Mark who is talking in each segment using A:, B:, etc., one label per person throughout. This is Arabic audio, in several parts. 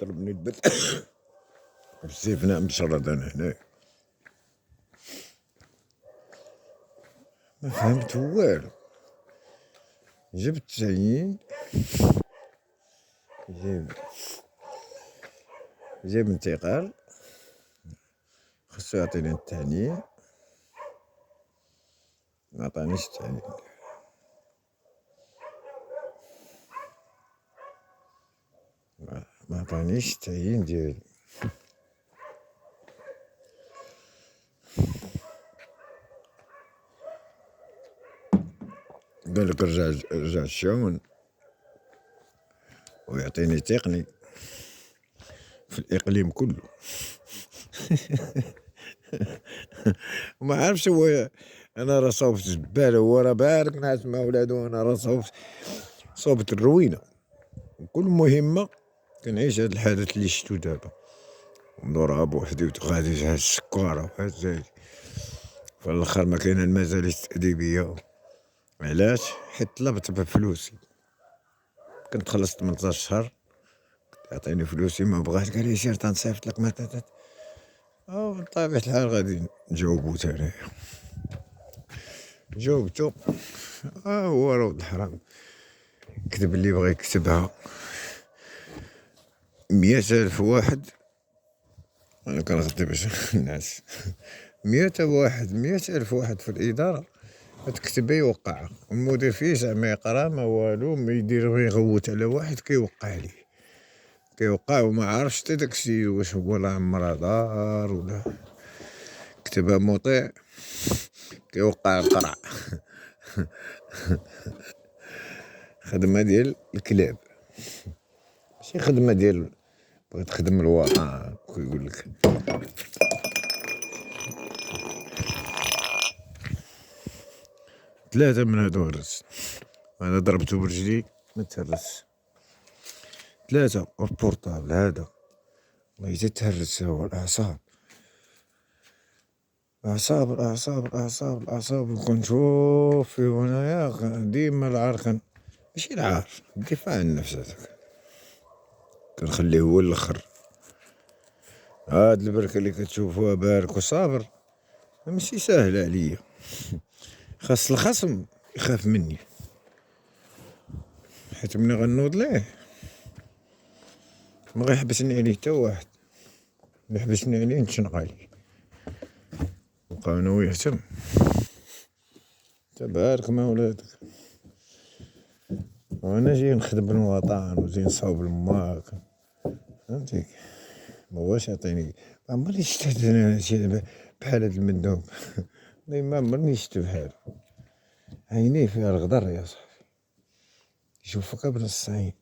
A: ضربني البرد بزاف، انا مشرد انا هنا، ما فهمت والو. جبت عين، جاب انتقال، خصو يعطيني التهنئة، ما عطانيش التهنئة، ما عطانيش التعيين ديالي. قالك رجع الشاون ويعطيني تقني في الإقليم كله. ما عارفش هو، انا راه صوبت زباله، هو راه بارك نعس مع ولادو، انا راه صوبت الروينه. كل مهمه كنعيش هاد الحدث اللي شفتو دابا، ونورها بوحدي وغادي جهاز السكاره وحاجات زي في الاخر ما كاين المجالس التأديبية. علاش؟ حيت طلبت بفلوسي، كنت خلصت 18 شهر، يعطيني فلوسي ما بغاش، قال لي سير تنصيفط لك ما تاتات. او بطبيعة الحال غادي نجاوبو تاني، جاوبتو. هو راه ولد الحرام كتب اللي بغا يكتبها 100,000 واحد. انا كنغدي باش الناس 100,000 واحد في الاداره تكتب يوقع، المدير فيه ما يقرا ما والو، ما يدير، ما يغوت على واحد كيوقع ليه، كيوقع وما عارفش حتى داك السيد واش هو لا عمرها دار ولا كتبها مطيع، كيوقع القرع. خدمه ديال الكلاب، ماشي خدمه ديال بغيت تخدم الوطن. كيقول لك 3 من هادو هرس، انا ضربتو برجلي ما تهرس. 3 والبورطابل هذا الله يزيد تهرس، هو الاعصاب، الاعصاب كنشوف فيه هنايا ديما العار، ماشي العار، الدفاع عن النفس هذاك كنخليه هو الاخر. هاد البركه اللي كتشوفوها بارك وصابر ماشي ساهله عليا، خاص الخصم يخاف مني، حيت ملي غنوض ليه ما غيحبسني عليه حتى واحد، اللي حبسني عليه نتشنق عليه وقانو يهتم. تبارك ما ولادك، وانا جاي نخدم الوطن وزي نصاوب الماك، فهمتي؟ ما هوش يعطيني، ما عمرني شفت انا شي بحال هاد المندوب. ما عمرني شفت بحالو، عينيه فيها الغدر يا صاحبي، يشوفك بنص عين.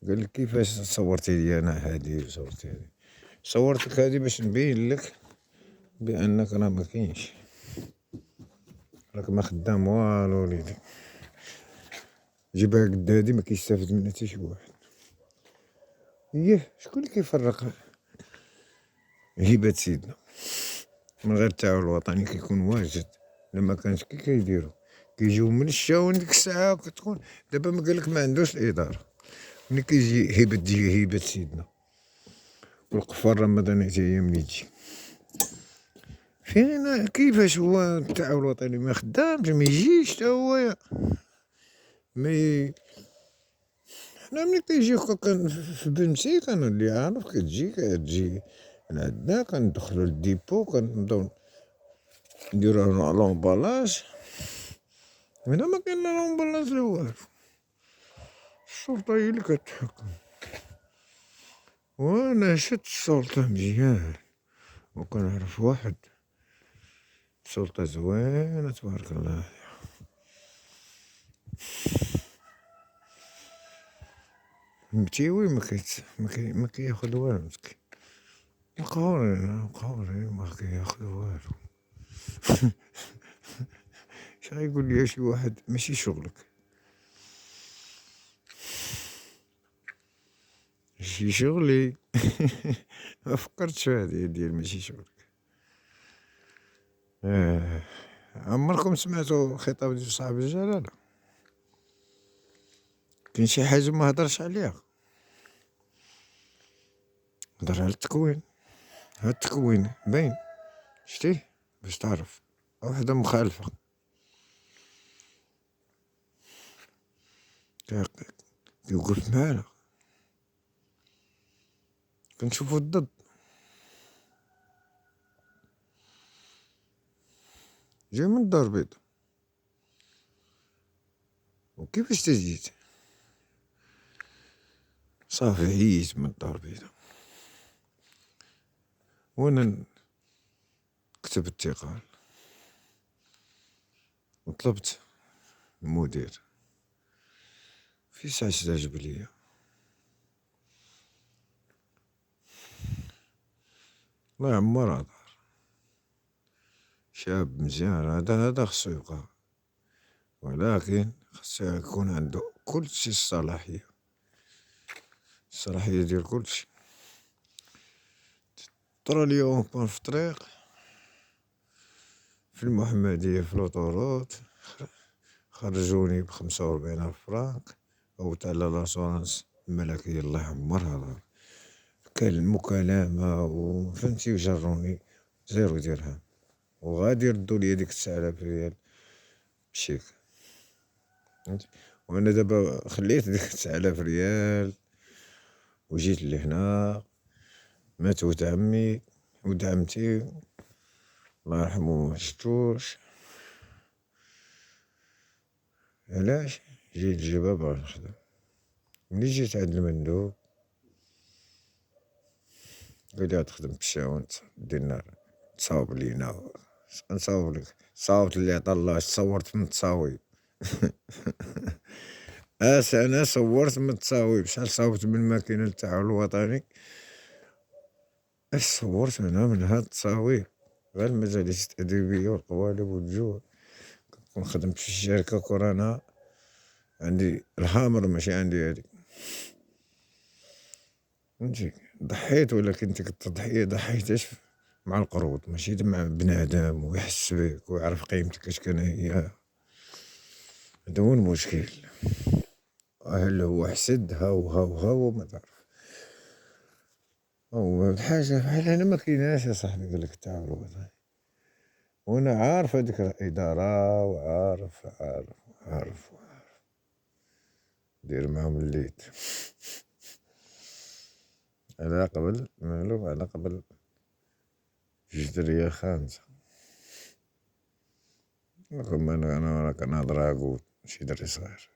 A: قال لك كيفاش صورتي لي انا هادي وصورتي هادي؟ صورتك هادي باش نبين لك بانك راه ما كاينش، راك ما خدام والو وليدي، جيبها قد هادي ما كيستافد منها حتى شي واحد. شكون اللي كيفرق هبة سيدنا من غير التعاون الوطني؟ كيكون واجد، لما كانش كيديروا كيجيو من الشاون ديك الساعه كتكون. دابا ما قالك ما عندوش الاداره، ملي كيجي هبة تجي هبة سيدنا، والقفار الرمضاني حتى هي ملي تجي فين كيفاش هو التعاون الوطني ما خدامش، ما يجيش حتى هو. مي حنا ملي كيجي كان في بنتي كان اللي عارف كتجي من عندنا، كندخلو للديبو، كنبداو نديرو لومبالاج. هنا ما كاين لا لومبالاج لا والو، الشرطة هي اللي كتحكم، وانا شت السلطة مزيان، وكنعرف واحد السلطة زوينة تبارك الله. متيوي ما كياخد والو، مسكين مقهوري ما كياخد والو. اش غيقول لي شي واحد ماشي شغلك، شي شغلي. ما فكرتش في هذه ديال ماشي شغلك. عمركم سمعتوا خطاب ديال صاحب الجلالة؟ كاين شي حاجة ما هضرش عليها، هضر على التكوين. هاد التكوين باين شتيه باش تعرف وحدة مخالفة، كيوقف معانا كنشوفو الضد. جاي من الدار البيضا، وكيفاش تجيت؟ صافي عييت من الدار البيضا، وانا كتبت انتقال وطلبت المدير في ساعة استجاب ليا. الله يعمر هذا شاب مزيان، هذا خصو يبقى، ولكن خصو يكون عنده كلشي الصلاحية ديال كلشي. طرا اليوم كون في الطريق في المحمدية في لوطوروت، خرجوني ب45,000 فرانك، عوضت على لاسورانس الملكية الله يعمرها، كان المكالمة وفهمتي، وجروني 0 درهم، وغادي يردو ليا ديك 9,000 ريال بشيك. وانا دابا خليت ديك 9,000 ريال وجيت لهنا. مات ولد عمي ولد عمتي الله يرحمو مشفتوش، علاش جيت جيبها باغي نخدم. ملي جيت عند المندوب قالي غتخدم بالشاونت ديالنا، تصاوب لينا. نصاوب لك؟ صاوبت اللي عطا الله، تصورت من التصاويب. انا صورت من التصاويب، شحال صاوبت من الماكينة التعاون الوطني، صورت من هاد التصاويب. غير المجالس التأديبية والقوالب والجوع. كنت خدمت في الشركة كورونا، عندي الهامر ماشي عندي هادي، فهمتي. ضحيت، ولكن ديك التضحية ضحيتهاش مع القروض، ماشي مع بنادم ويحس بك ويعرف قيمتك اش كان هي. هذا هو المشكل. هل هو حسد؟ هاو ما تعرف. هو الحاجة بحال هنا ما كايناش يا صاحبي، قالك التعاون الوطني، وانا عارف هاديك الإدارة وعارف دير معاهم الليت. على قبل مالو، على قبل 2 درية خامسة. رغم انا كنهضر اقول ماشي دري صغير،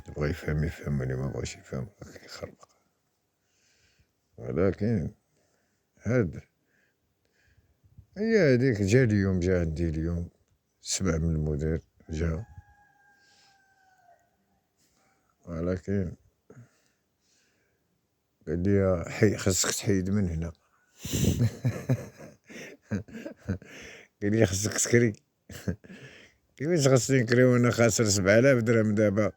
A: بغا يفهم اللي ما بغاش يفهم كيخربق. ولكن هي هاديك جا اليوم، جا عندي اليوم 7 من المدير جا، ولكن قال لي خاصك تحيد من هنا. قال لي خاصك تكري. كيفاش خاصني نكري وانا خاسر 7,000 درهم دابا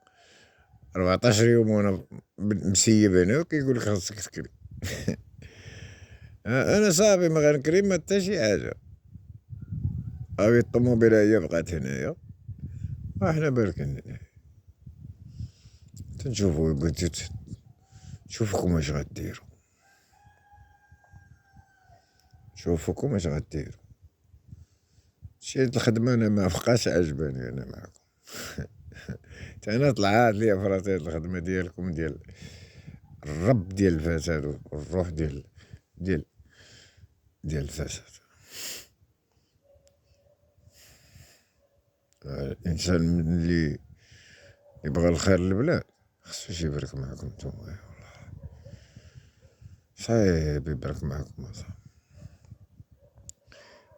A: 14 يوم وانا مسيب هنا، وكيقول لك خاصك تكري. انا صافي ما غنكري ما حتى شي حاجه. هاوي الطوموبيله هي بقات هنايا، وحنا باركين هنا تنشوفو. بغيتو شوفكم اش غديرو، شوفكم اش غديرو. هاد الخدمة انا ما بقاش عجباني انا معاكم. تا انا طلعات ليا فراسي هاد الخدمة ديالكم، ديال الرب ديال الفساد والروح ديال الفساد. الانسان اللي يبغى الخير للبلاد خصو يبارك معاكم نتوما. والله صعيب يبارك معاكم اصاحبي.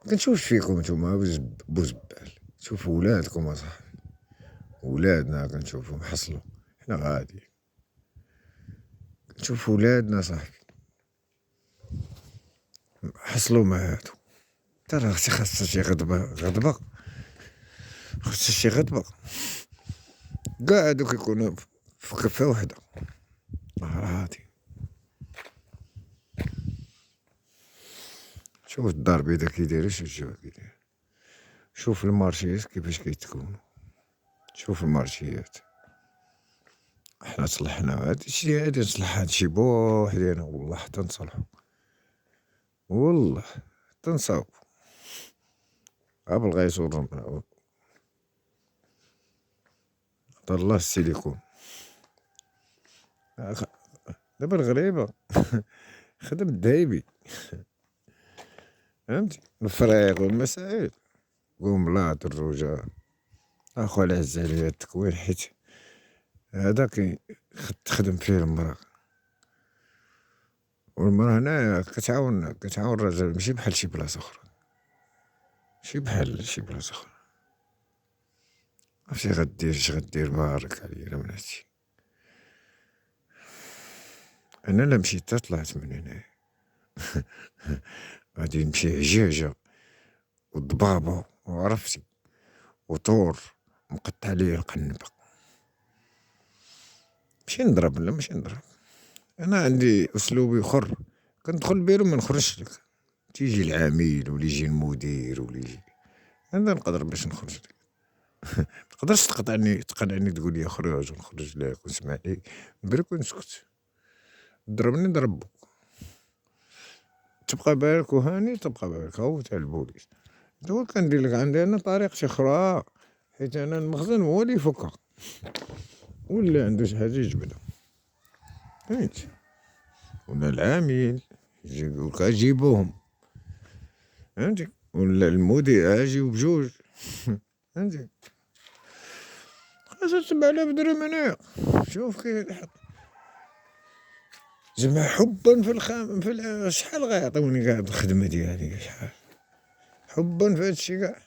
A: مكنشوفش فيكم نتوما بوزبال، شوفوا ولادكم اصاحبي، ولادنا كنشوفهم حصلوا، حنا غادي كنشوف ولادنا صاحبي حصلوا ما هادو. ترى خاصها شي غضبة خاصها شي غضبة. كاع هادو كيكونوا في كفة وحدة. هادي شوف الدار البيضا كي دايرة، شوف الجبل كي داير، شوف المارشيز كيفاش كيتكونوا، شوف المارشيات احنا صلحنا هادشي هادي نصلح هادشي بوحدينا والله حتى نصلحو والله حتى نصاوبو بغا يصورهم عطا الله السيليكون دابا الغريبة خدم الدايبي فهمتي الفريق والمسائل قوم لا الرجال اخو العز عليا التكوين حيت هذاك تخدم فيه المرأة والمرأة هنايا كتعاون الرجال ماشي بحال شي بلاصة أخرى شي بلاصة أخرى اش غدير بارك عليا من هادشي انا لا مشيت طلعت من هنايا غادي نمشي عجاجة والضبابة وعرفتي وطور مقطع ليا القنبة ماشي نضرب انا عندي اسلوبي اخر كندخل البيرو ما نخرجش لك تيجي العميل ولا يجي المدير ولا يجي انا نقدر باش نخرج لك تقدرش تقنعني تقول لي خرج ونخرج لك ونسمع ليك نبرك ونسكت ضربني نضربك تبقى بالك وهاني تبقى بالك هو تاع البوليس دابا كندير لك عندي انا طريقتي اخرى حيت انا المخزن هو اللي يفكها ولا عنده شي حاجه يجبدها فهمتي ولا العامل يجي يقولك اجيبوهم فهمتي ولا المدير اجيو بجوج فهمتي 7000 درهم هنايا شوف كيف الحق زعما حبا في شحال غيعطيوني كاع الخدمة ديالي شحال حبا في هادشي كاع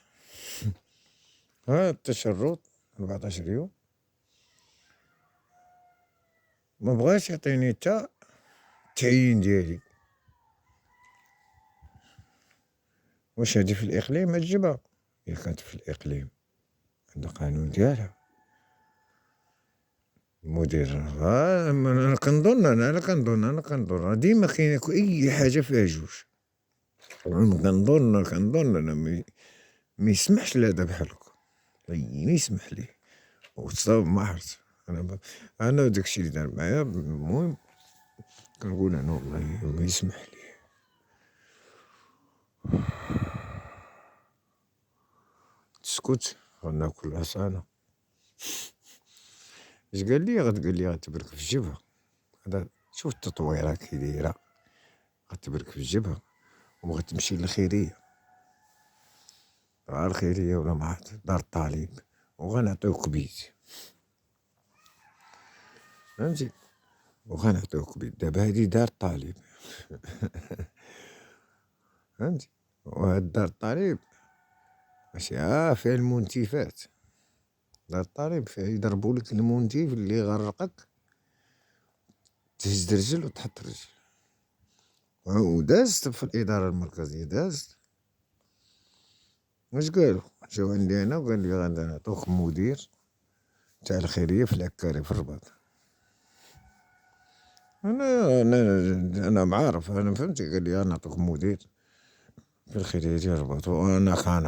A: ها التشرط 14 يوم ما بغاش يعطيني حتى التعيين ديالي واش هادي في الإقليم تجيبها إلا كانت في الإقليم عندها قانون ديالها المدير أنا كنظن ديما كاينة أي حاجة فيها جوج كنظن أنا ميسمحش لهذا بحال هكا ما يسمح ليه وتصاوب ما عرفت أنا داكشي اللي دار معايا المهم كنقول أنا والله ما يسمح ليه تسكت غناكل عصانة اش قال لي غتبرك في الجبهة هذا شوف التطويرة كي دايرة غتبرك في الجبهة وغتمشي للخيرية الخيرية ولا ما عرفت دار الطالب وغنعطيوك بيت فهمتي وغنعطيوك بيت دابا هادي دار الطالب فهمتي وهاد دار الطالب ماشي فيها المنتفات دار الطالب فيها يضربولك المنتف اللي يغرقك تهز رجل وتحط رجل ودازت في الإدارة المركزية دازت واش قالوا جاو عندي انا وقال لي غادي نعطوك مدير تاع الخيريه في العكاري في الرباط انا معارف انا فهمتي قال لي نعطوك مدير في الخيريه ديال الرباط وانا كنعرف